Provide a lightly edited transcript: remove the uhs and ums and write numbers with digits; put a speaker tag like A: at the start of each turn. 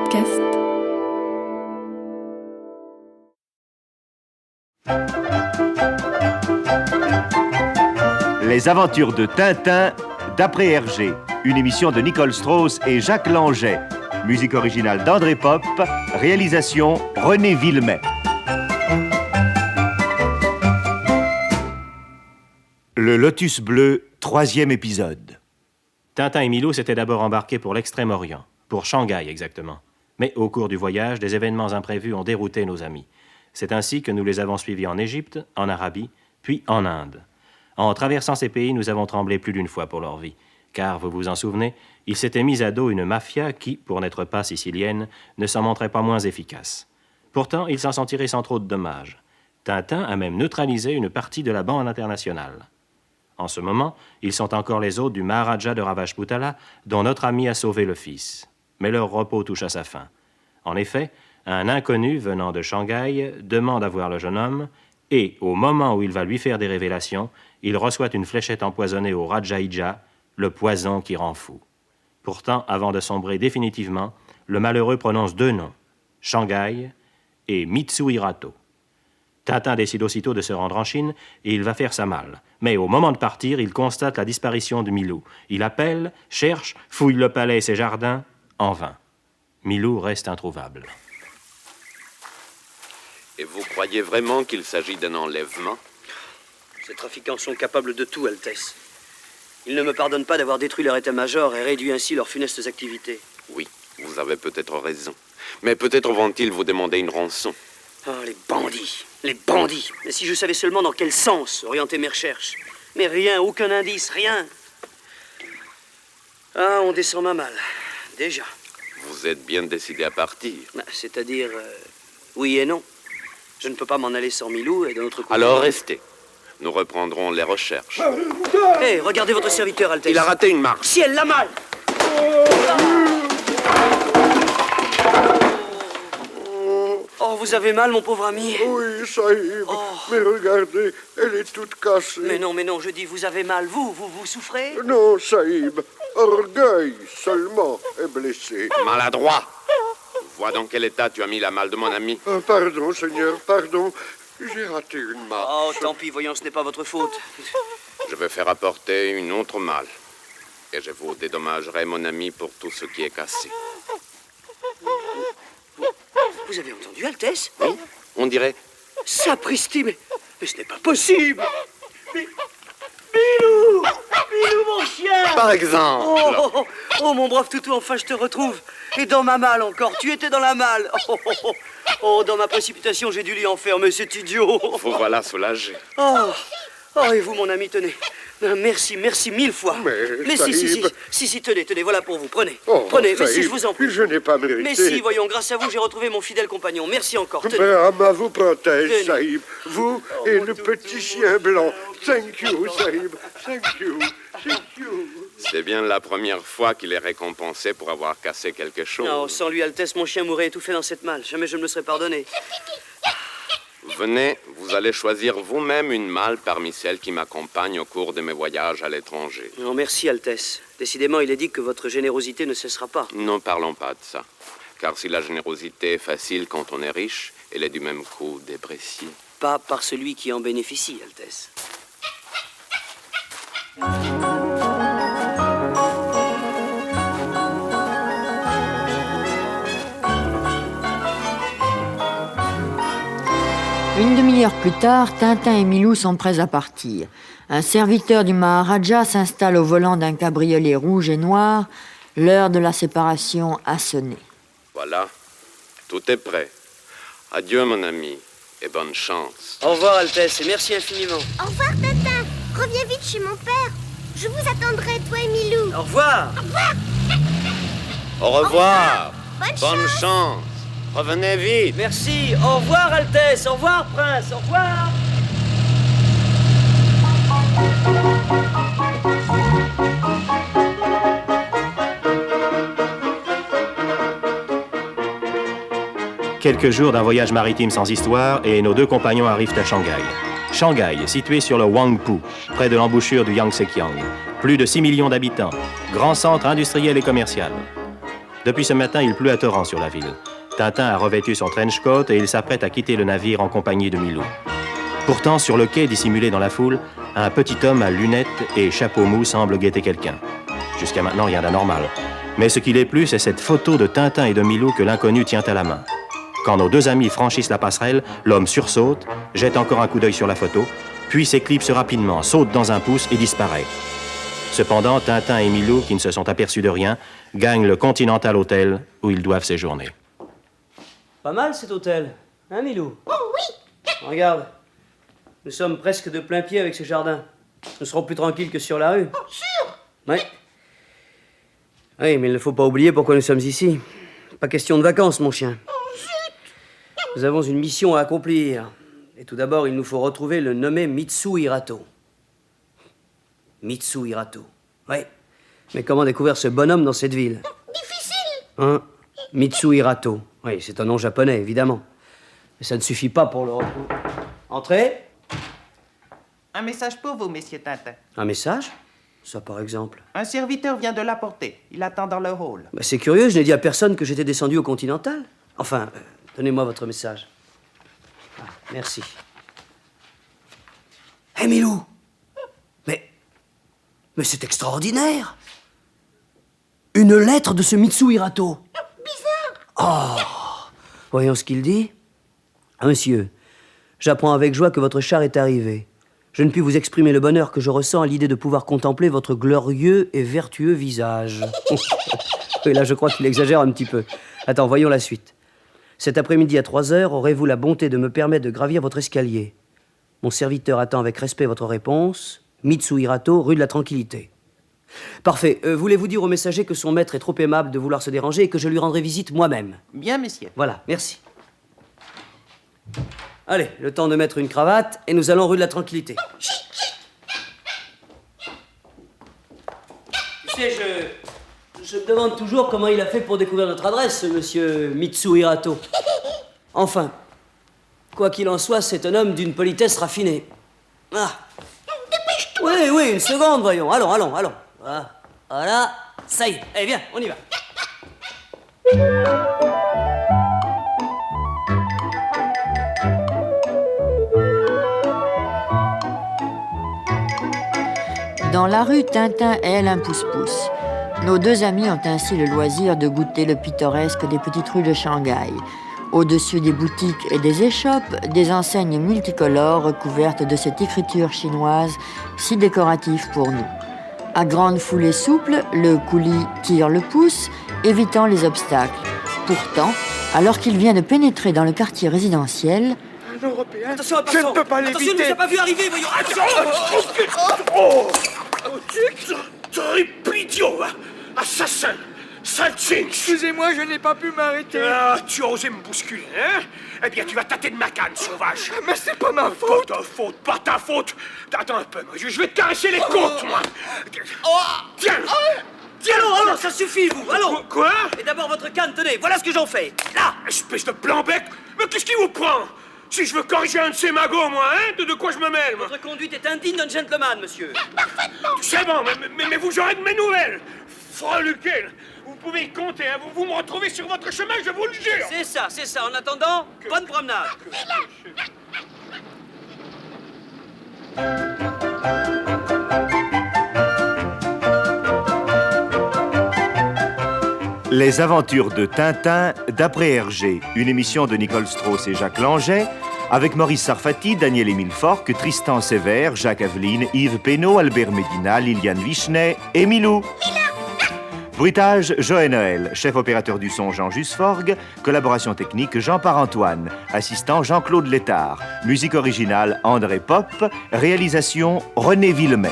A: podcast.
B: Les aventures de Tintin d'après Hergé, une émission de Nicole Strauss et Jacques Langeais. Musique originale d'André Pop, réalisation René Villemet. Le Lotus Bleu, 3e épisode.
C: Tintin et Milou s'étaient d'abord embarqués pour l'Extrême-Orient, pour Shanghai exactement. Mais au cours du voyage, des événements imprévus ont dérouté nos amis. C'est ainsi que nous les avons suivis en Égypte, en Arabie, puis en Inde. En traversant ces pays, nous avons tremblé plus d'une fois pour leur vie. Car, vous vous en souvenez, ils s'étaient mis à dos une mafia qui, pour n'être pas sicilienne, ne s'en montrait pas moins efficace. Pourtant, ils s'en sont tirés sans trop de dommages. Tintin a même neutralisé une partie de la bande internationale. En ce moment, ils sont encore les hôtes du Maharaja de Rajputana, dont notre ami a sauvé le fils. Mais leur repos touche à sa fin. En effet, un inconnu venant de Shanghai demande à voir le jeune homme, et, au moment où il va lui faire des révélations, il reçoit une fléchette empoisonnée au Rajaïja, le poison qui rend fou. Pourtant, avant de sombrer définitivement, le malheureux prononce 2 noms, Shanghai et Mitsuhirato. Tintin décide aussitôt de se rendre en Chine et il va faire sa malle. Mais au moment de partir, il constate la disparition de Milou. Il appelle, cherche, fouille le palais et ses jardins, en vain. Milou reste introuvable.
D: Et vous croyez vraiment qu'il s'agit d'un enlèvement ?
E: Ces trafiquants sont capables de tout, Altesse. Ils ne me pardonnent pas d'avoir détruit leur état-major et réduit ainsi leurs funestes activités.
D: Oui, vous avez peut-être raison. Mais peut-être vont-ils vous demander une rançon.
E: Oh, les bandits. Les bandits. Mais si je savais seulement dans quel sens orienter mes recherches. Mais rien, aucun indice, rien. Ah, on descend ma malle. Déjà.
D: Vous êtes bien décidé à partir.
E: C'est-à-dire, oui et non. Je ne peux pas m'en aller sans Milou et de notre côté...
D: Alors restez. Nous reprendrons les recherches.
E: Hé, regardez votre serviteur, Altesse.
D: Il a raté une marche.
E: Si elle l'a mal. Oh, vous avez mal, mon pauvre ami?
F: Oui, Sahib.
E: Oh.
F: Mais regardez, elle est toute cassée.
E: Mais non, je dis, vous avez mal. Vous souffrez?
F: Non, Sahib. Orgueil seulement est blessé.
D: Maladroit. Vois dans quel état tu as mis la malle de mon ami.
F: Pardon, Seigneur, pardon. J'ai raté une marche.
E: Oh, tant pis, voyons, ce n'est pas votre faute.
D: Je vais faire apporter une autre malle. Et je vous dédommagerai, mon ami, pour tout ce qui est cassé.
E: Vous avez entendu, Altesse?
D: Oui, on dirait...
E: Sapristi, mais ce n'est pas possible. Milou, mon chien.
D: Par exemple.
E: Oh, mon brave toutou, enfin je te retrouve. Et dans ma malle encore, tu étais dans la malle. Oh, dans ma précipitation, j'ai dû l'y enfermer, cet idiot.
D: Vous voilà soulagé.
E: Oh, et vous, mon ami, tenez. Merci 1000 fois.
F: Mais Sahib...
E: Si, tenez, voilà pour vous, prenez.
F: Oh,
E: prenez, mais
F: Sahib,
E: si, je vous en prie.
F: Je n'ai pas mérité.
E: Mais si, voyons, grâce à vous, j'ai retrouvé mon fidèle compagnon. Merci encore, tenez.
F: Brahma vous protège,
E: Tenez.
F: Sahib. Vous et le petit chien blanc. Thank you, Sahib. Thank you.
D: C'est bien la première fois qu'il est récompensé pour avoir cassé quelque chose.
E: Non, sans lui, Altesse, mon chien mourrait étouffé dans cette malle. Jamais je ne me serais pardonné.
D: Venez, vous allez choisir vous-même une malle parmi celles qui m'accompagnent au cours de mes voyages à l'étranger.
E: Non, merci, Altesse. Décidément, il est dit que votre générosité ne cessera pas.
D: Ne parlons pas de ça. Car si la générosité est facile quand on est riche, elle est du même coup dépréciée.
E: Pas par celui qui en bénéficie, Altesse.
G: Une demi-heure plus tard, Tintin et Milou sont prêts à partir. Un serviteur du Maharaja s'installe au volant d'un cabriolet rouge et noir. L'heure de la séparation a sonné.
D: Voilà, tout est prêt. Adieu, mon ami, et bonne chance.
E: Au revoir, Altesse, et merci infiniment.
H: Au revoir, Tintin. Reviens vite chez mon père. Je vous attendrai, toi et Milou.
E: Au revoir.
D: Au revoir.
H: Bonne
D: chance. Revenez vite.
E: Merci. Au revoir, Altesse. Au revoir, Prince. Au revoir.
C: Quelques jours d'un voyage maritime sans histoire et nos 2 compagnons arrivent à Shanghai. Shanghai, situé sur le Huangpu, près de l'embouchure du Yangtze-Kiang. Plus de 6 millions d'habitants, grand centre industriel et commercial. Depuis ce matin, il pleut à torrent sur la ville. Tintin a revêtu son trench coat et il s'apprête à quitter le navire en compagnie de Milou. Pourtant, sur le quai, dissimulé dans la foule, un petit homme à lunettes et chapeau mou semble guetter quelqu'un. Jusqu'à maintenant, rien d'anormal. Mais ce qui l'est plus, c'est cette photo de Tintin et de Milou que l'inconnu tient à la main. Quand nos deux amis franchissent la passerelle, l'homme sursaute, jette encore un coup d'œil sur la photo, puis s'éclipse rapidement, saute dans un pouce et disparaît. Cependant, Tintin et Milou, qui ne se sont aperçus de rien, gagnent le Continental Hotel où ils doivent séjourner.
E: Pas mal cet hôtel, hein Milou? Oh oui. Regarde, nous sommes presque de plein pied avec ce jardin. Nous serons plus tranquilles que sur la rue.
H: Oh, sûr.
E: Oui. Oui, mais il ne faut pas oublier pourquoi nous sommes ici. Pas question de vacances, mon chien. Nous avons une mission à accomplir. Et tout d'abord, il nous faut retrouver le nommé Mitsu Hirato. Mitsu Hirato. Oui. Mais comment découvrir ce bonhomme dans cette ville?
H: Difficile.
E: Hein? Mitsu Hirato. Oui, c'est un nom japonais, évidemment. Mais ça ne suffit pas pour le retrouver. Entrez.
A: Un message pour vous, messieurs Tintin.
E: Un message? Ça, par exemple.
A: Un serviteur vient de l'apporter. Il attend dans le hall.
E: Bah, c'est curieux, je n'ai dit à personne que j'étais descendu au Continental. Enfin, donnez-moi votre message. Ah, merci. Hé, Milou! Mais c'est extraordinaire! Une lettre de ce Mitsu Hirato.
H: Bizarre.
E: Oh! Voyons ce qu'il dit. Monsieur, j'apprends avec joie que votre char est arrivé. Je ne puis vous exprimer le bonheur que je ressens à l'idée de pouvoir contempler votre glorieux et vertueux visage. Oui, là, je crois qu'il exagère un petit peu. Attends, voyons la suite. Cet après-midi à 3h, aurez-vous la bonté de me permettre de gravir votre escalier? Mon serviteur attend avec respect votre réponse. Mitsu Hirato, rue de la Tranquillité. Parfait. Voulez-vous dire au messager que son maître est trop aimable de vouloir se déranger et que je lui rendrai visite moi-même?
A: Bien, messieurs.
E: Voilà, merci. Allez, le temps de mettre une cravate et nous allons rue de la Tranquillité. Tu sais, je me demande toujours comment il a fait pour découvrir notre adresse, ce monsieur Mitsu Hirato. Enfin, quoi qu'il en soit, c'est un homme d'une politesse raffinée. Ah. Dépêche-toi. Oui, une seconde, voyons. Allons. Voilà, ça y est. Eh bien, on y va.
G: Dans la rue, Tintin aile un pouce-pouce. Nos deux amis ont ainsi le loisir de goûter le pittoresque des petites rues de Shanghai. Au-dessus des boutiques et des échoppes, des enseignes multicolores recouvertes de cette écriture chinoise si décorative pour nous. À grande foulée souple, le coulis tire le pouce, évitant les obstacles. Pourtant, alors qu'il vient de pénétrer dans le quartier résidentiel...
F: Un Européen.
E: Attention,
F: Je ne peux pas
E: Attention, il ne
F: l'éviter.
E: nous a pas vu arriver, voyons.
F: Oh, triple idiot, assassin, sale chinch. Excusez-moi, je n'ai pas pu m'arrêter. Ah, tu as osé me bousculer, hein? Eh bien, tu vas tâter de ma canne, sauvage. Mais c'est pas ma faute. Pas ta faute. Attends un peu, moi, je vais te caresser les côtes, moi. Tiens.
E: Allons, ça suffit, vous, allons.
F: Quoi?
E: Et d'abord votre canne, tenez, voilà ce que j'en fais. Là.
F: Espèce de plan-bec. Mais qu'est-ce qui vous prend? Si je veux corriger un de ces magots, moi, hein? De quoi je me mêle, moi?
E: Votre conduite est indigne d'un gentleman, monsieur.
F: C'est bon, mais vous aurez de mes nouvelles. Freluquet, vous pouvez y compter, hein. Vous me retrouvez sur votre chemin, je vous le jure.
E: C'est ça. En attendant, bonne promenade.
B: Les aventures de Tintin d'après Hergé, une émission de Nicole Strauss et Jacques Langeais, avec Maurice Sarfati, Daniel-Émile Forck, Tristan Sévère, Jacques Aveline, Yves Pénaud, Albert Médina, Liliane Vichenet et Milou. Bruitage, Joël Noël. Chef opérateur du son, Jean Jusforgue. Collaboration technique, Jean Parantoine. Assistant, Jean-Claude Létard. Musique originale, André Pop. Réalisation, René Villemet.